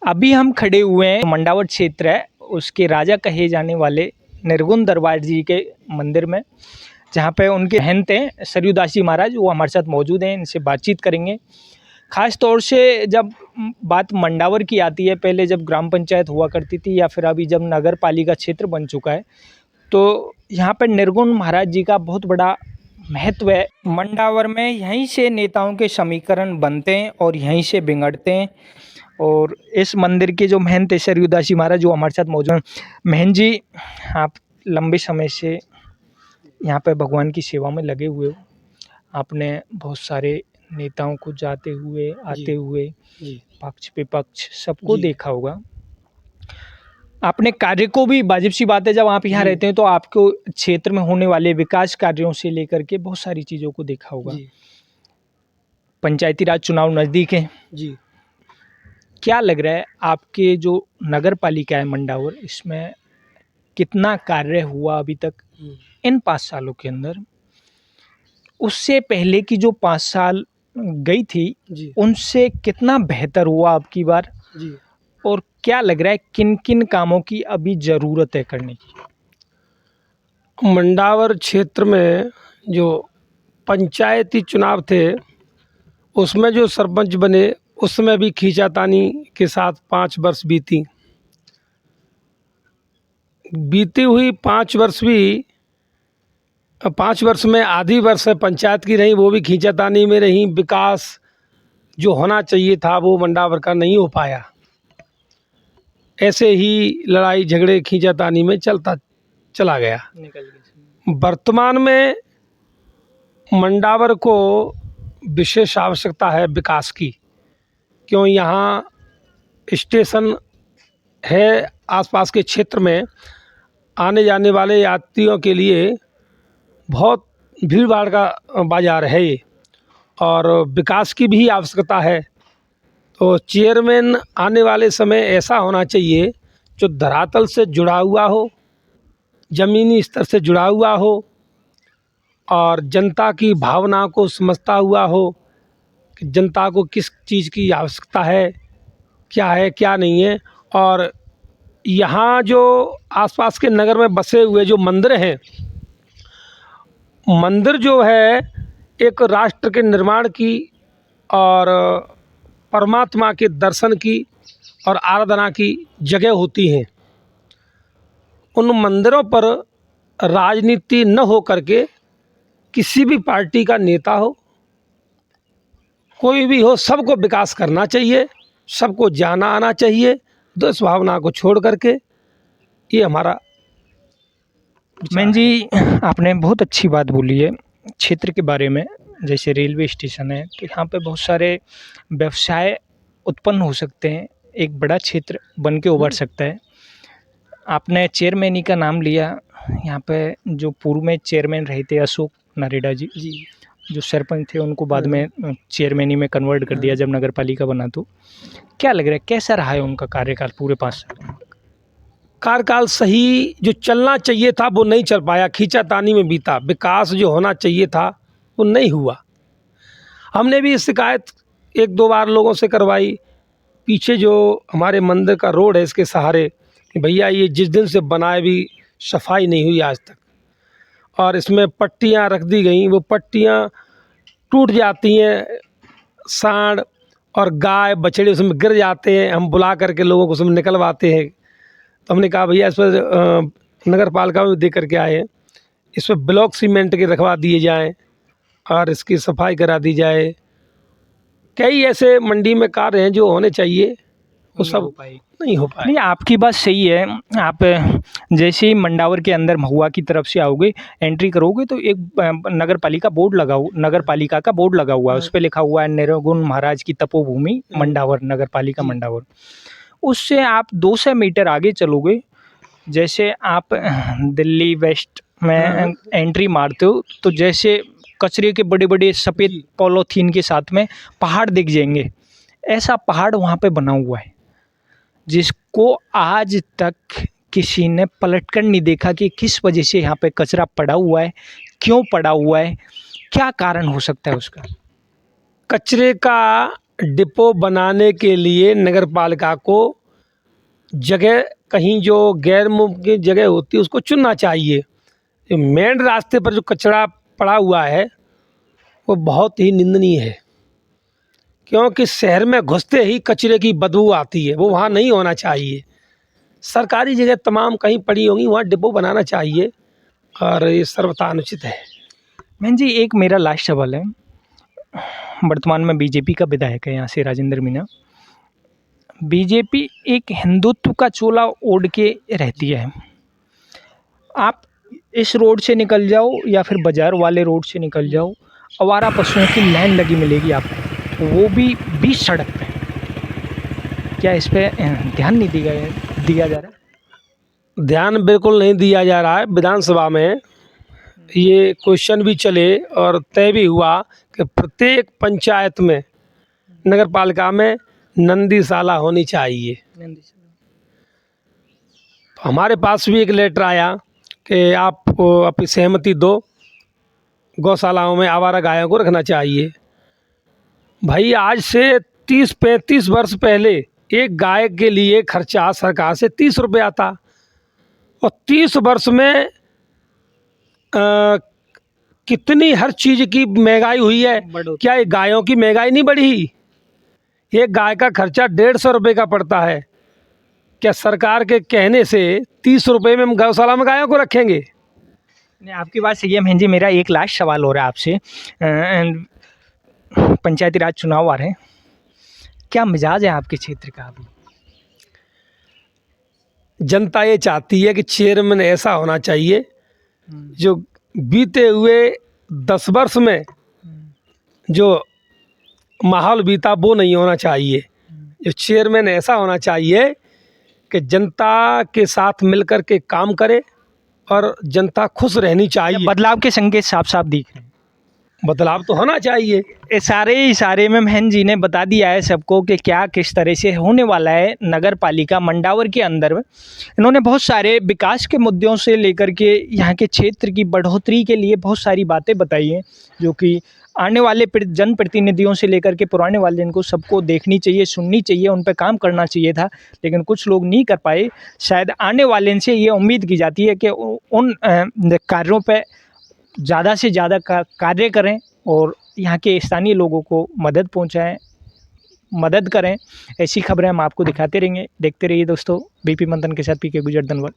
अभी हम खड़े हुए हैं मंडावर क्षेत्र है उसके राजा कहे जाने वाले निर्गुण दरबार जी के मंदिर में, जहाँ पे उनके महंत हैं सरयू दास जी महाराज, वो हमारे साथ मौजूद हैं। इनसे बातचीत करेंगे। ख़ास तौर से जब बात मंडावर की आती है, पहले जब ग्राम पंचायत हुआ करती थी या फिर अभी जब नगर पालिका क्षेत्र बन चुका है, तो यहाँ पर निर्गुण महाराज जी का बहुत बड़ा महत्व है। मंडावर में यहीं से नेताओं के समीकरण बनते हैं और यहीं से बिगड़ते हैं। और इस मंदिर के जो महंत है सरयू दास जी महाराज, जो हमारे साथ मौजूद हैं। महंत जी, आप लंबे समय से यहाँ पे भगवान की सेवा में लगे हुए हो। आपने बहुत सारे नेताओं को जाते हुए आते हुए पक्ष विपक्ष सबको देखा होगा। आपने कार्य को भी, वाजिब सी बात है, जब आप यहाँ रहते हैं तो आपको क्षेत्र में होने वाले विकास कार्यों से लेकर के बहुत सारी चीज़ों को देखा होगा। पंचायती राज चुनाव नज़दीक है जी, क्या लग रहा है आपके जो नगर पालिका है मंडावर, इसमें कितना कार्य हुआ अभी तक इन 5 सालों के अंदर? उससे पहले की जो 5 साल गई थी उनसे कितना बेहतर हुआ अब की बार? और क्या लग रहा है किन किन कामों की अभी ज़रूरत है करने की? मंडावर क्षेत्र में जो पंचायती चुनाव थे उसमें जो सरपंच बने उसमें भी खींचातानी के साथ 5 वर्ष बीती हुई 5 वर्ष भी 5 वर्ष में आधी वर्ष पंचायत की रही, वो भी खींचातानी में रही। विकास जो होना चाहिए था वो मंडावर का नहीं हो पाया। ऐसे ही लड़ाई झगड़े खींचातानी में चलता चला गया। वर्तमान में मंडावर को विशेष आवश्यकता है विकास की, क्यों यहाँ स्टेशन है, आसपास के क्षेत्र में आने जाने वाले यात्रियों के लिए बहुत भीड़ भाड़ का बाज़ार है ये, और विकास की भी आवश्यकता है। तो चेयरमैन आने वाले समय ऐसा होना चाहिए जो धरातल से जुड़ा हुआ हो, ज़मीनी स्तर से जुड़ा हुआ हो और जनता की भावना को समझता हुआ हो कि जनता को किस चीज़ की आवश्यकता है क्या नहीं है। और यहाँ जो आसपास के नगर में बसे हुए जो मंदिर हैं, मंदिर जो है एक राष्ट्र के निर्माण की और परमात्मा के दर्शन की और आराधना की जगह होती हैं। उन मंदिरों पर राजनीति न हो करके किसी भी पार्टी का नेता हो, कोई भी हो, सबको विकास करना चाहिए, सबको जाना आना चाहिए, द्वेष भावना को छोड़ करके। ये हमारा मैन जी, आपने बहुत अच्छी बात बोली है क्षेत्र के बारे में। जैसे रेलवे स्टेशन है तो यहाँ पे बहुत सारे व्यवसाय उत्पन्न हो सकते हैं, एक बड़ा क्षेत्र बन के उभर सकता है। आपने चेयरमैनी का नाम लिया, यहाँ पे जो पूर्व में चेयरमैन रहे थे अशोक नरेडा जी, जो सरपंच थे, उनको बाद में चेयरमैनी में कन्वर्ट कर दिया जब नगर पालिका बना। तो क्या लग रहा है कैसा रहा है उनका कार्यकाल पूरे 5 साल? कार्यकाल सही जो चलना चाहिए था वो नहीं चल पाया, खींचातानी में बीता। विकास जो होना चाहिए था वो नहीं हुआ। हमने भी शिकायत 1-2 बार लोगों से करवाई। पीछे जो हमारे मंदिर का रोड है इसके सहारे, भैया ये जिस दिन से बनाए भी सफाई नहीं हुई आज तक, और इसमें पट्टियाँ रख दी गई, वो पट्टियाँ टूट जाती हैं, सांड और गाय बछड़े उसमें गिर जाते हैं। हम बुला करके लोगों को उसमें निकलवाते हैं। तो हमने कहा भैया इस पर नगर पालिका में दे करके आए, इस पर ब्लॉक सीमेंट के रखवा दिए जाएं और इसकी सफाई करा दी जाए। कई ऐसे मंडी में कार्य हैं जो होने चाहिए, वो सब नहीं हो पाए। नहीं, आपकी बात सही है। आप जैसे ही मंडावर के अंदर महुआ की तरफ से आओगे, एंट्री करोगे तो एक नगर पालिका का बोर्ड लगा हुआ है। उस पर लिखा हुआ है निर्गुण महाराज की तपोभूमि मंडावर, नगर पालिका मंडावर। उससे आप 200 मीटर आगे चलोगे, जैसे आप दिल्ली वेस्ट में एंट्री मारते हो तो जैसे कचरे के बड़े बड़े सफ़ेद पॉलीथीन के साथ में पहाड़ दिख जाएंगे। ऐसा पहाड़ वहाँ पे बना हुआ है, जिसको आज तक किसी ने पलटकर नहीं देखा कि किस वजह से यहाँ पे कचरा पड़ा हुआ है, क्यों पड़ा हुआ है, क्या कारण हो सकता है उसका। कचरे का डिपो बनाने के लिए नगर पालिका को जगह कहीं जो गैर मुमकिन जगह होती है उसको चुनना चाहिए। मेन रास्ते पर जो कचरा पड़ा हुआ है वो बहुत ही निंदनीय है, क्योंकि शहर में घुसते ही कचरे की बदबू आती है, वो वहाँ नहीं होना चाहिए। सरकारी जगह तमाम कहीं पड़ी होंगी, वहाँ डिपो बनाना चाहिए और ये सर्वथा अनुचित है। बहन जी, एक मेरा लास्ट सवाल है। वर्तमान में बीजेपी का विधायक है यहाँ से राजेंद्र मीणा। बीजेपी एक हिंदुत्व का चोला ओढ़ के रहती है। आप इस रोड से निकल जाओ या फिर बाजार वाले रोड से निकल जाओ, आवारा पशुओं की लाइन लगी मिलेगी आपको, वो भी बीच सड़क पे। क्या इस पे ध्यान नहीं दिया जा रहा? ध्यान बिल्कुल नहीं दिया जा रहा है। विधानसभा में ये क्वेश्चन भी चले और तय भी हुआ कि प्रत्येक पंचायत में, नगर पालिका में नंदीशाला होनी चाहिए। तो हमारे पास भी एक लेटर आया कि आप अपनी सहमति दो, गौशालाओं में आवारा गायों को रखना चाहिए। भाई, आज से 30-35 वर्ष पहले एक गाय के लिए खर्चा सरकार से 30 रुपये आता, और 30 वर्ष में कितनी हर चीज़ की महंगाई हुई है। क्या ये गायों की महंगाई नहीं बढ़ी? एक गाय का खर्चा 150 रुपये का पड़ता है। क्या सरकार के कहने से 30 रुपये में हम गौशाला में गायों को रखेंगे? नहीं, आपकी बात सही है बहन जी। मेरा एक लास्ट सवाल हो रहा है आपसे। पंचायती राज चुनाव आ रहे हैं, क्या मिजाज है आपके क्षेत्र का अभी? जनता ये चाहती है कि चेयरमैन ऐसा होना चाहिए जो बीते हुए 10 वर्ष में जो माहौल बीता वो नहीं होना चाहिए। जो चेयरमैन ऐसा होना चाहिए कि जनता के साथ मिलकर के काम करे और जनता खुश रहनी चाहिए। बदलाव के संकेत साफ साफ दिख रहे हैं। बदलाव तो होना चाहिए। इशारे में बहन जी ने बता दिया है सबको कि क्या किस तरह से होने वाला है नगर पालिका मंडावर के अंदर में। इन्होंने बहुत सारे विकास के मुद्दों से लेकर के यहाँ के क्षेत्र की बढ़ोतरी के लिए बहुत सारी बातें बताई हैं, जो कि आने वाले जनप्रतिनिधियों से लेकर के पुराने वाले जिनको सबको देखनी चाहिए, सुननी चाहिए, उन पर काम करना चाहिए था, लेकिन कुछ लोग नहीं कर पाए। शायद आने वाले इनसे ये उम्मीद की जाती है कि उन कार्यों पर ज़्यादा से ज़्यादा कार्य करें और यहाँ के स्थानीय लोगों को मदद पहुँचाएं, मदद करें। ऐसी खबरें हम आपको दिखाते रहेंगे। देखते रहिए दोस्तों, बीपी मंथन के साथ पी के गुजर धन्यवाद।